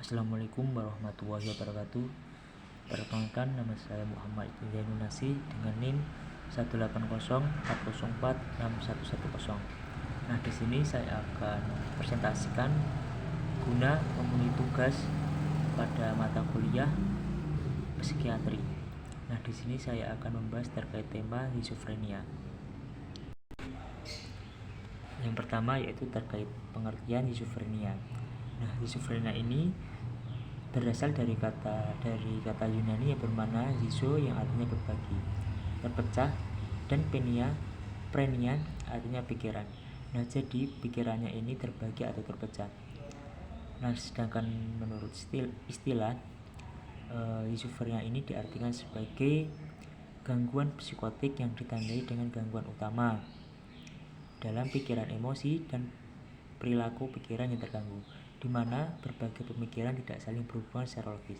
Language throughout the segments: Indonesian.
Assalamualaikum warahmatullahi wabarakatuh. Perkenalkan, nama saya Muhammad Zainul Nasi dengan NIM 18040461110. Nah, di sini saya akan presentasikan guna memenuhi tugas pada mata kuliah psikiatri. Nah, di sini saya akan membahas terkait tema schizofrenia. Yang pertama yaitu terkait pengertian schizofrenia. Nah, schizofrenia ini berasal dari kata Yunani yang bermakna schizo yang artinya berbagi, terpecah, dan prenia artinya pikiran. Nah, jadi pikirannya ini terbagi atau terpecah. Nah, sedangkan menurut istilah schizofrenia ini diartikan sebagai gangguan psikotik yang ditandai dengan gangguan utama dalam pikiran, emosi, dan perilaku pikiran yang terganggu, di mana berbagai pemikiran tidak saling berhubungan secara logis.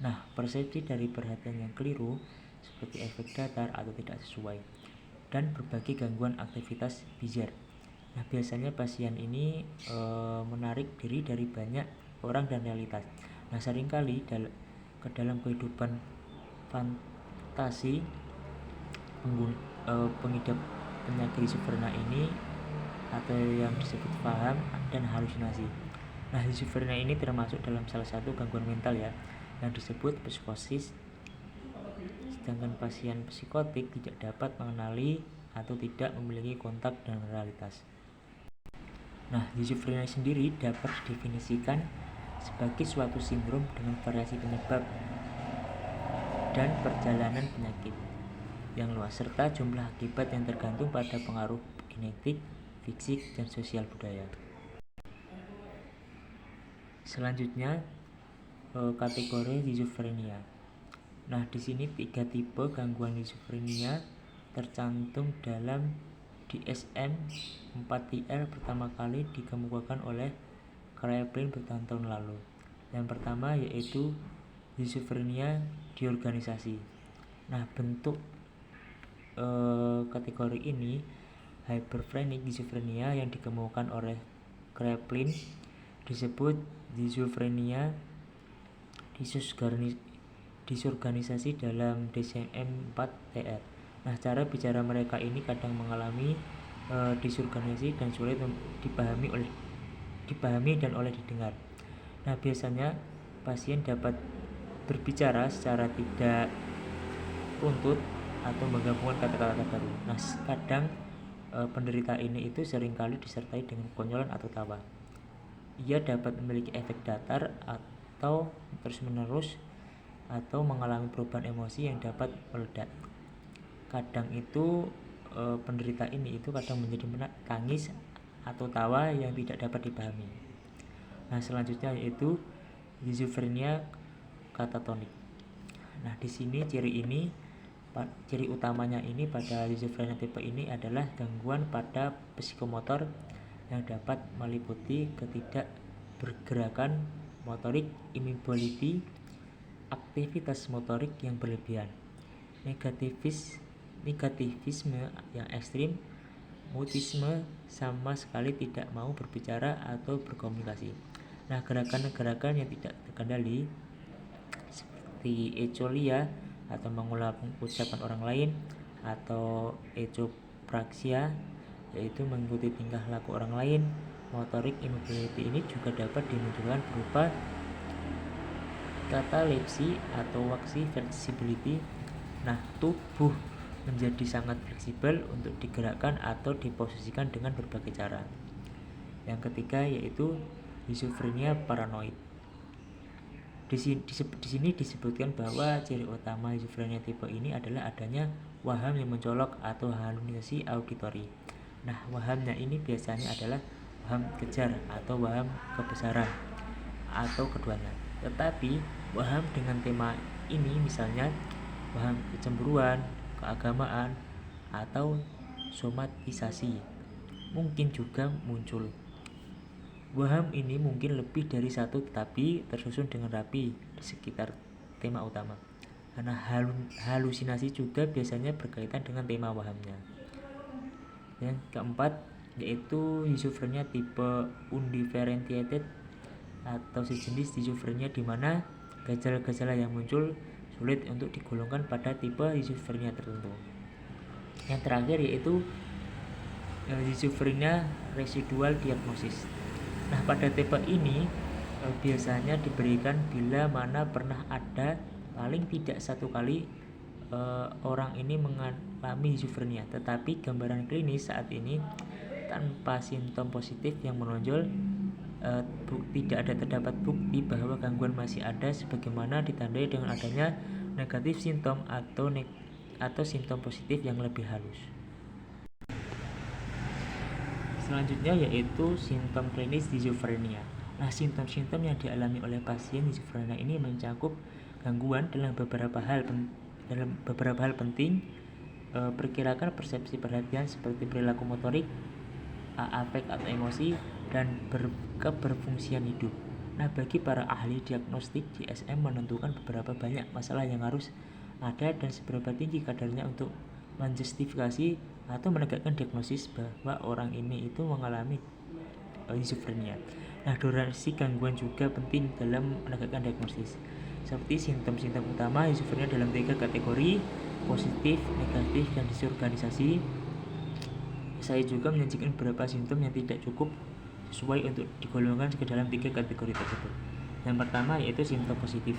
Nah, persepsi dari perhatian yang keliru seperti efek datar atau tidak sesuai, dan berbagai gangguan aktivitas bizar. Nah, biasanya pasien ini menarik diri dari banyak orang dan realitas. Nah, seringkali ke dalam kehidupan fantasi pengidap penyakit schizofrenia ini atau yang disebut paham dan halusinasi. Nah, schizofrenia ini termasuk dalam salah satu gangguan mental ya, yang disebut psikosis. Sedangkan pasien psikotik tidak dapat mengenali atau tidak memiliki kontak dengan realitas. Nah, schizofrenia sendiri dapat didefinisikan sebagai suatu sindrom dengan variasi penyebab dan perjalanan penyakit yang luas serta jumlah akibat yang tergantung pada pengaruh genetik, fisik, dan sosial budaya. Selanjutnya kategori schizofrenia. Nah, di sini 3 tipe gangguan schizofrenia tercantum dalam DSM-4-IR pertama kali dikemukakan oleh Kraepelin bertahun-tahun lalu. Yang pertama yaitu schizofrenia diorganisasi. Nah, bentuk kategori ini hyperphrenic schizophrenia yang dikemukakan oleh Kraepelin disebut schizophrenia disorganisasi dalam DSM-4-TR. Nah, cara bicara mereka ini kadang mengalami disorganisasi dan sulit dipahami dan oleh didengar. Nah, biasanya pasien dapat berbicara secara tidak runtut atau menggabungkan kata-kata baru. Nah, kadang penderita ini itu seringkali disertai dengan konyolan atau tawa. Ia dapat memiliki efek datar atau terus-menerus atau mengalami perubahan emosi yang dapat meledak. Kadang itu penderita ini itu kadang menjadi tangis atau tawa yang tidak dapat dipahami. Nah, selanjutnya yaitu schizophrenia katatonik. Nah, di sini ciri utamanya ini pada schizophrenia tipe ini adalah gangguan pada psikomotor yang dapat meliputi ketidakbergerakan motorik, immobility, aktivitas motorik yang berlebihan, negativisme yang ekstrim, mutisme, sama sekali tidak mau berbicara atau berkomunikasi. Nah, gerakan-gerakan yang tidak terkendali seperti echolia atau mengulang ucapan orang lain atau echopraksia yaitu mengikuti tingkah laku orang lain. Motorik immobility ini juga dapat dimunculkan berupa katalepsi atau waxy flexibility. Nah, tubuh menjadi sangat fleksibel untuk digerakkan atau diposisikan dengan berbagai cara. Yang ketiga yaitu schizophrenia paranoid. Di sini disebutkan bahwa ciri utama schizophrenia tipe ini adalah adanya waham yang mencolok atau halusinasi auditori. Nah, wahamnya ini biasanya adalah waham kejar atau waham kebesaran atau keduanya. Tetapi waham dengan tema ini misalnya waham kecemburuan, keagamaan, atau somatisasi mungkin juga muncul. Waham ini mungkin lebih dari satu tetapi tersusun dengan rapi di sekitar tema utama. Karena halusinasi juga biasanya berkaitan dengan tema wahamnya. Yang keempat yaitu schizophrenia tipe undifferentiated atau sejenis schizofrenia di mana gejala-gejala yang muncul sulit untuk digolongkan pada tipe schizofrenia tertentu. Yang terakhir yaitu schizofrenia residual diagnosis. Nah, pada tipe ini biasanya diberikan bila mana pernah ada paling tidak satu kali orang ini mengalami schizofrenia, tetapi gambaran klinis saat ini tanpa simptom positif yang menonjol, tidak ada terdapat bukti bahwa gangguan masih ada, sebagaimana ditandai dengan adanya negatif simptom atau simptom positif yang lebih halus. Selanjutnya yaitu simptom klinis schizofrenia. Nah, simptom-simptom yang dialami oleh pasien schizofrenia ini mencakup gangguan dalam beberapa hal penting. Perkirakan persepsi perhatian seperti perilaku motorik, afek atau emosi, dan keberfungsian hidup. Nah, bagi para ahli diagnostik, DSM menentukan beberapa banyak masalah yang harus ada dan seberapa tinggi kadarnya untuk menjustifikasi atau menegakkan diagnosis bahwa orang ini itu mengalami schizofrenia. Nah, durasi gangguan juga penting dalam menegakkan diagnosis. Seperti simptom-simptom utama schizofrenia dalam 3 kategori: positif, negatif, dan disorganisasi. Saya juga menyajikan beberapa simptom yang tidak cukup sesuai untuk digolongkan ke dalam 3 kategori tersebut. Yang pertama yaitu simptom positif.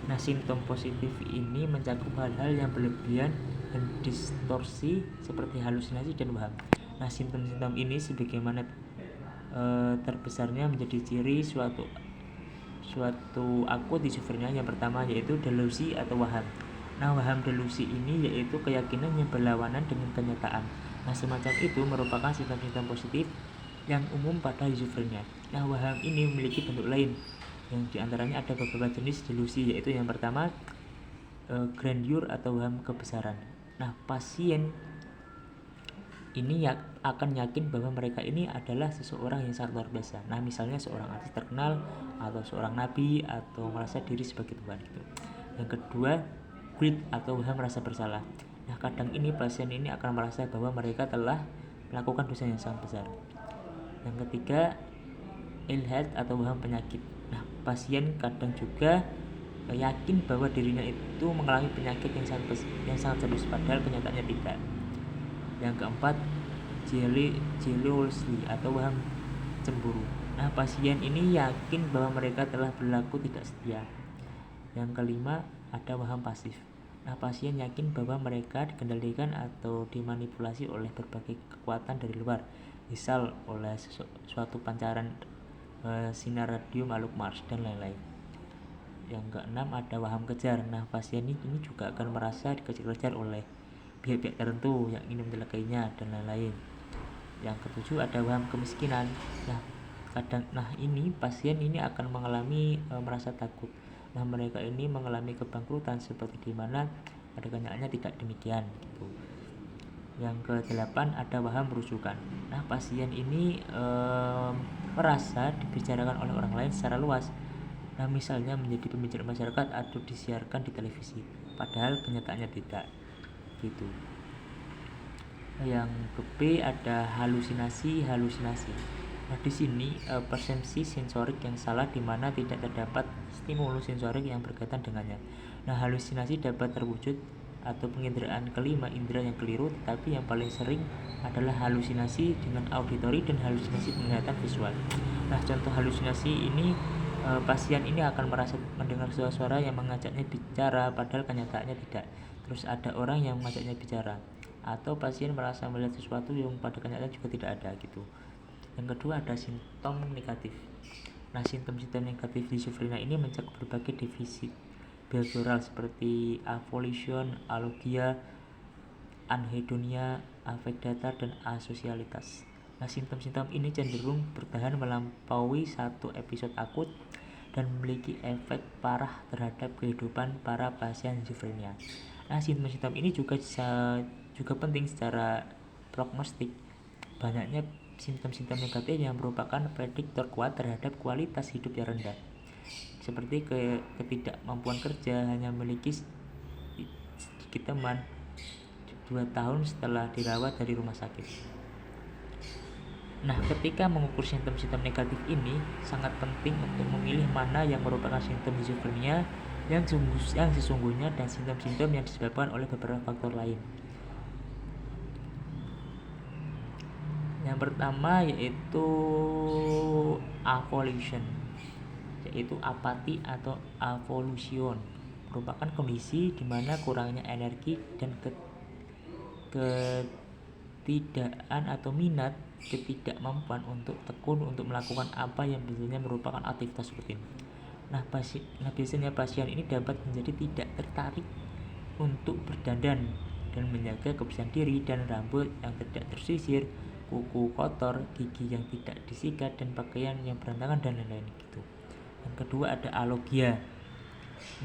Nah, simptom positif ini mencakup hal-hal yang berlebihan dan distorsi seperti halusinasi dan waham. Nah, simptom-simptom ini sebagaimana terbesarnya menjadi ciri suatu akut schizofrenia. Yang pertama yaitu delusi atau waham. Nah, waham delusi ini yaitu keyakinan yang berlawanan dengan kenyataan. Nah, semacam itu merupakan simptom-simptom positif yang umum pada schizofrenia. Nah, waham ini memiliki bentuk lain, yang diantaranya ada beberapa jenis delusi, yaitu yang pertama grandeur atau waham kebesaran. Nah, pasien ini akan yakin bahwa mereka ini adalah seseorang yang sangat luar biasa. Nah, misalnya seorang artis terkenal atau seorang nabi atau merasa diri sebagai Tuhan gitu. Yang kedua, guilt atau waham merasa bersalah. Nah, kadang ini pasien ini akan merasa bahwa mereka telah melakukan dosa yang sangat besar. Yang ketiga, ill health atau waham penyakit. Nah, pasien kadang juga yakin bahwa dirinya itu mengalami penyakit yang sangat serius, padahal kenyataannya tidak. Yang keempat, jealousy atau waham cemburu. Nah, pasien ini yakin bahwa mereka telah berlaku tidak setia. Yang kelima, ada waham pasif. Nah, pasien yakin bahwa mereka dikendalikan atau dimanipulasi oleh berbagai kekuatan dari luar, misal oleh suatu pancaran sinar radio, makhluk Mars, dan lain-lain. Yang keenam, ada waham kejar. Nah, pasien ini juga akan merasa dikejar-kejar oleh pihak-pihak tertentu yang ingin mencelakainya dan lain-lain. Yang ketujuh, ada waham kemiskinan. Nah, ini pasien ini akan mengalami merasa takut. Nah, mereka ini mengalami kebangkrutan seperti di mana pada kenyataannya tidak demikian gitu. Yang kedelapan, ada waham rujukan. Nah, pasien ini merasa dibicarakan oleh orang lain secara luas. Nah, misalnya menjadi pembicara masyarakat atau disiarkan di televisi, padahal kenyataannya tidak gitu. Yang ke B, ada halusinasi. Nah, di sini persepsi sensorik yang salah di mana tidak terdapat stimulus sensorik yang berkaitan dengannya. Nah, halusinasi dapat terwujud atau penginderaan kelima indera yang keliru, tetapi yang paling sering adalah halusinasi dengan auditori dan halusinasi penglihatan visual. Nah, contoh halusinasi ini, pasien ini akan merasa mendengar suara-suara yang mengajaknya bicara padahal kenyataannya tidak. Terus ada orang yang mengajaknya bicara, atau pasien merasa melihat sesuatu yang pada kenyataannya juga tidak ada gitu. Yang kedua, ada simptom negatif. Nah, simptom-simptom negatif di schizofrenia ini mencakup berbagai defisit behavioral seperti avolition, alogia, anhedonia, affect data, dan asosialitas. Nah, simptom-simptom ini cenderung bertahan melampaui satu episode akut dan memiliki efek parah terhadap kehidupan para pasien schizofrenia. Nah, simptom-simptom ini juga penting secara prognostik. Banyaknya simptom-simptom negatif yang merupakan prediktor kuat terhadap kualitas hidup yang rendah, seperti ketidakmampuan kerja, hanya memiliki sedikit teman 2 tahun setelah dirawat dari rumah sakit. Nah, ketika mengukur simptom-simptom negatif ini sangat penting untuk memilih mana yang merupakan simptom schizofrenia yang sesungguhnya dan simptom-simptom yang disebabkan oleh beberapa faktor lain. Yang pertama yaitu avolition, yaitu apati atau avolition, merupakan kondisi di mana kurangnya energi dan ketidakmampuan atau minat, ketidakmampuan untuk tekun untuk melakukan apa yang biasanya merupakan aktivitas rutin. Nah, biasanya pasien ini dapat menjadi tidak tertarik untuk berdandan dan menjaga kebersihan diri dan rambut yang tidak tersisir, kuku kotor, gigi yang tidak disikat, dan pakaian yang berantakan dan lain-lain gitu. Yang kedua ada alogia.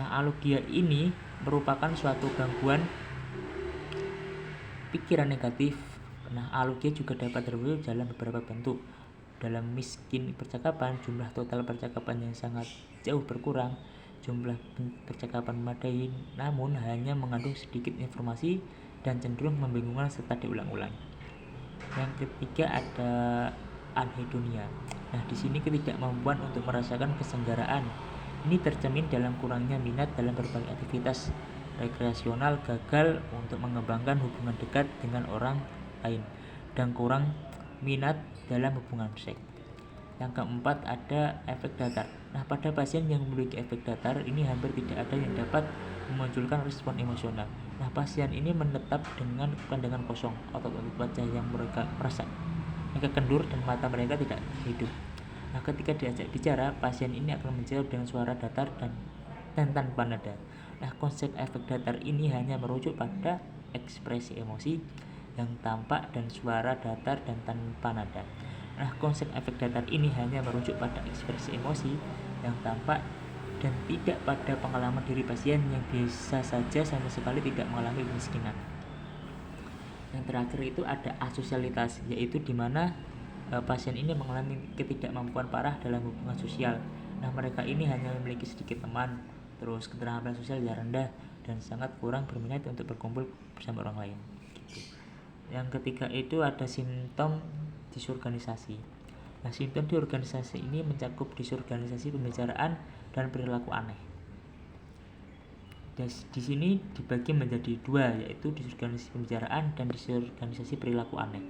Nah, alogia ini merupakan suatu gangguan pikiran negatif. Nah, alogia juga dapat terwujud dalam beberapa bentuk. Dalam miskin percakapan, jumlah total percakapan yang sangat jauh berkurang, jumlah percakapan memadai namun hanya mengandung sedikit informasi dan cenderung membingungkan serta diulang-ulang. Yang ketiga ada anhedonia. Nah, di sini ketidakmampuan untuk merasakan kesenggaraan. Ini tercermin dalam kurangnya minat dalam berbagai aktivitas rekreasional, gagal untuk mengembangkan hubungan dekat dengan orang lain, dan kurang minat dalam hubungan seks. Yang keempat ada efek datar. Nah, pada pasien yang memiliki efek datar ini hampir tidak ada yang dapat memunculkan respon emosional. Nah, pasien ini menetap dengan pandangan kosong, otot wajah yang mereka kendur dan mata mereka tidak hidup. Nah, ketika diajak bicara, pasien ini akan menjawab dengan suara datar dan tanpa nada. Nah, konsep efek datar ini hanya merujuk pada ekspresi emosi yang tampak dan suara datar dan tanpa nada. Nah, konsep efek datar ini hanya merujuk pada ekspresi emosi yang tampak dan tidak pada pengalaman diri pasien yang biasa saja sama sekali tidak mengalami kemiskinan. Yang terakhir itu ada asosialitas, yaitu di mana pasien ini mengalami ketidakmampuan parah dalam hubungan sosial. Nah, mereka ini hanya memiliki sedikit teman, terus keterampilan sosial yang rendah dan sangat kurang berminat untuk berkumpul bersama orang lain gitu. Yang ketiga itu ada simptom disorganisasi. Nah, simptom disorganisasi ini mencakup disorganisasi pembicaraan dan perilaku aneh. Di sini dibagi menjadi dua, yaitu disorganisasi pembicaraan dan disorganisasi perilaku aneh.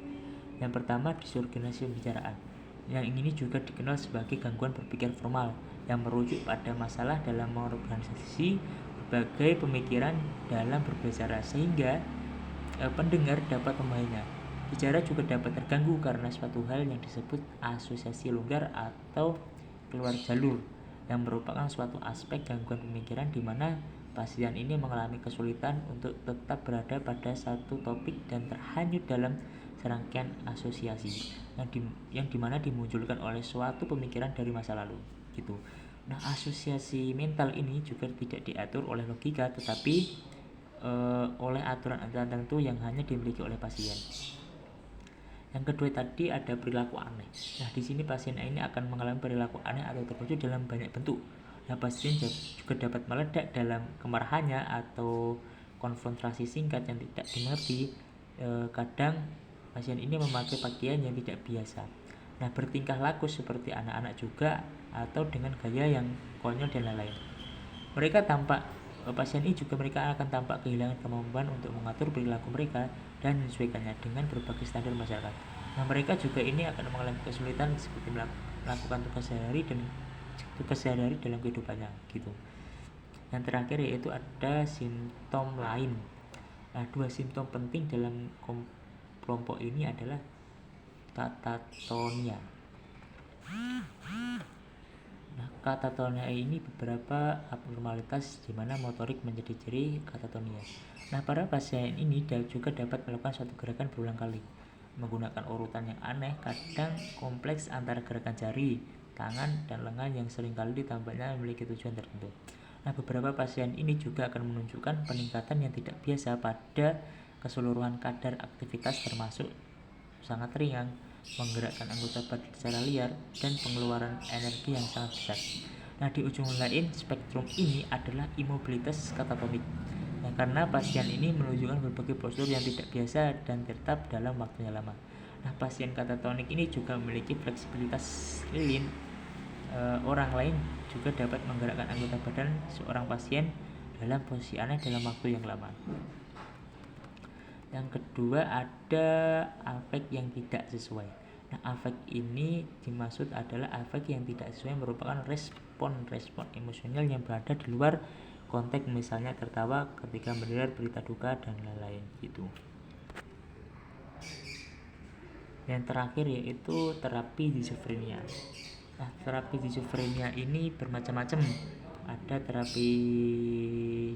Yang pertama disorganisasi pembicaraan. Yang ini juga dikenal sebagai gangguan berpikir formal yang merujuk pada masalah dalam mengorganisasi berbagai pemikiran dalam berbicara sehingga pendengar dapat memahaminya. Bicara juga dapat terganggu karena suatu hal yang disebut asosiasi longgar atau keluar jalur, yang merupakan suatu aspek gangguan pemikiran di mana pasien ini mengalami kesulitan untuk tetap berada pada satu topik dan terhanyut dalam serangkaian asosiasi yang dimana dimunculkan oleh suatu pemikiran dari masa lalu gitu. Nah, asosiasi mental ini juga tidak diatur oleh logika tetapi oleh aturan-aturan tertentu yang hanya dimiliki oleh pasien. Yang kedua tadi ada perilaku aneh. Nah, di sini pasien ini akan mengalami perilaku aneh atau terwujud dalam banyak bentuk. Nah, pasien juga dapat meledak dalam kemarahannya atau konfrontasi singkat yang tidak dimengerti. Kadang pasien ini memakai pakaian yang tidak biasa. Nah, bertingkah laku seperti anak-anak juga atau dengan gaya yang konyol dan lain-lain. Pasien ini juga mereka akan tampak kehilangan kemampuan untuk mengatur perilaku mereka dan menyesuaikannya dengan berbagai standar masyarakat. Nah, mereka juga ini akan mengalami kesulitan seperti melakukan tugas sehari-hari dalam kehidupannya gitu. Yang terakhir yaitu ada simptom lain. Nah, dua simptom penting dalam kelompok ini adalah katatonia. Nah, katatonia ini beberapa abnormalitas di mana motorik menjadi ciri katatonia. Nah, para pasien ini juga dapat melakukan suatu gerakan berulang kali menggunakan urutan yang aneh, kadang kompleks antara gerakan jari, tangan, dan lengan yang seringkali tampaknya memiliki tujuan tertentu. Nah, beberapa pasien ini juga akan menunjukkan peningkatan yang tidak biasa pada keseluruhan kadar aktivitas termasuk sangat ringan, menggerakkan anggota badan secara liar, dan pengeluaran energi yang sangat besar. Nah, di ujung lain spektrum ini adalah imobilitas katatonik. Nah, karena pasien ini menunjukkan berbagai postur yang tidak biasa dan tetap dalam waktu yang lama. Nah, pasien katatonik ini juga memiliki fleksibilitas lilin. Orang lain juga dapat menggerakkan anggota badan seorang pasien dalam posisi aneh dalam waktu yang lama. Yang kedua ada afek yang tidak sesuai. Nah, afek ini dimaksud adalah afek yang tidak sesuai merupakan respon emosional yang berada di luar konteks, misalnya tertawa ketika mendengar berita duka dan lain-lain gitu. Yang terakhir yaitu terapi schizofrenia. Nah, terapi schizofrenia ini bermacam-macam. Ada terapi,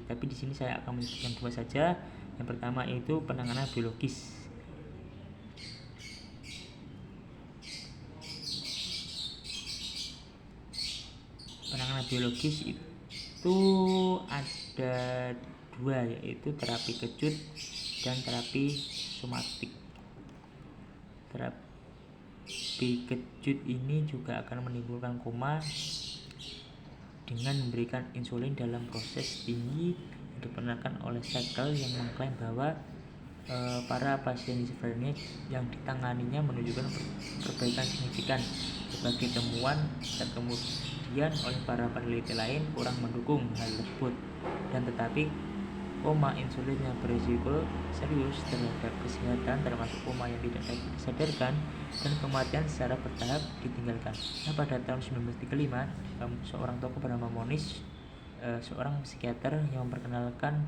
tapi di sini saya akan menyebutkan dua saja. Yang pertama itu penanganan biologis. Penanganan biologis itu ada dua, yaitu terapi kejut dan terapi somatik. Terapi kejut ini juga akan menimbulkan koma dengan memberikan insulin dalam proses tinggi yang dibenarkan oleh Sekel yang mengklaim bahwa para pasien schizofrenia yang ditanganinya menunjukkan perbaikan signifikan sebagai temuan, dan kemudian oleh para peneliti lain kurang mendukung hal tersebut, dan tetapi koma insulin yang berisiko serius terhadap kesehatan, termasuk koma yang tidak dapat disadarkan dan kematian secara bertahap ditinggalkan. Nah, pada tahun 1935 seorang tokoh bernama Monish, seorang psikiater yang memperkenalkan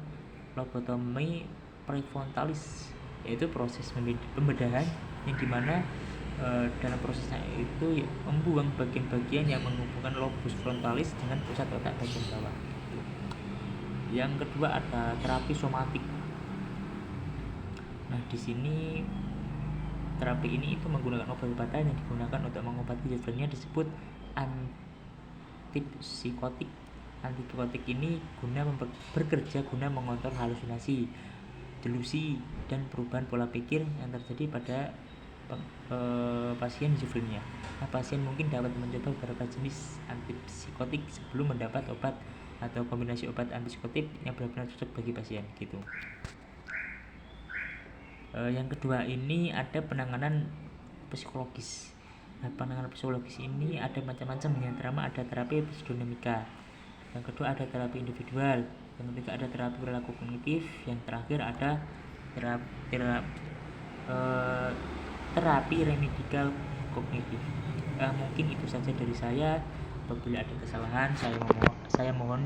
lobotomi prefrontalis, yaitu proses pembedahan yang dimana dalam prosesnya itu membuang bagian-bagian yang menghubungkan lobus frontalis dengan pusat otak bagian bawah. Yang kedua ada terapi somatik. Nah, di sini terapi ini itu menggunakan obat-obatan yang digunakan untuk mengobati schizofrenia disebut antipsikotik. Antipsikotik ini bekerja guna mengontrol halusinasi, delusi, dan perubahan pola pikir yang terjadi pada pasien schizofrenia. Nah, pasien mungkin dapat mencoba beberapa jenis antipsikotik sebelum mendapat obat atau kombinasi obat antipsikotik yang benar-benar cocok bagi pasien gitu. Yang kedua ini ada penanganan psikologis. Nah, penanganan psikologis ini ada macam-macam. Yang pertama ada terapi pseudonimika. Yang kedua ada terapi individual. Yang ketiga ada terapi perilaku kognitif. Yang terakhir ada terapi remedikal kognitif. Mungkin itu saja dari saya. Apabila ada kesalahan, saya mohon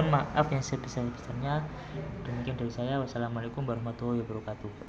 maaf yang sebesar-besarnya. Demikian dari saya. Wassalamualaikum warahmatullahi wabarakatuh.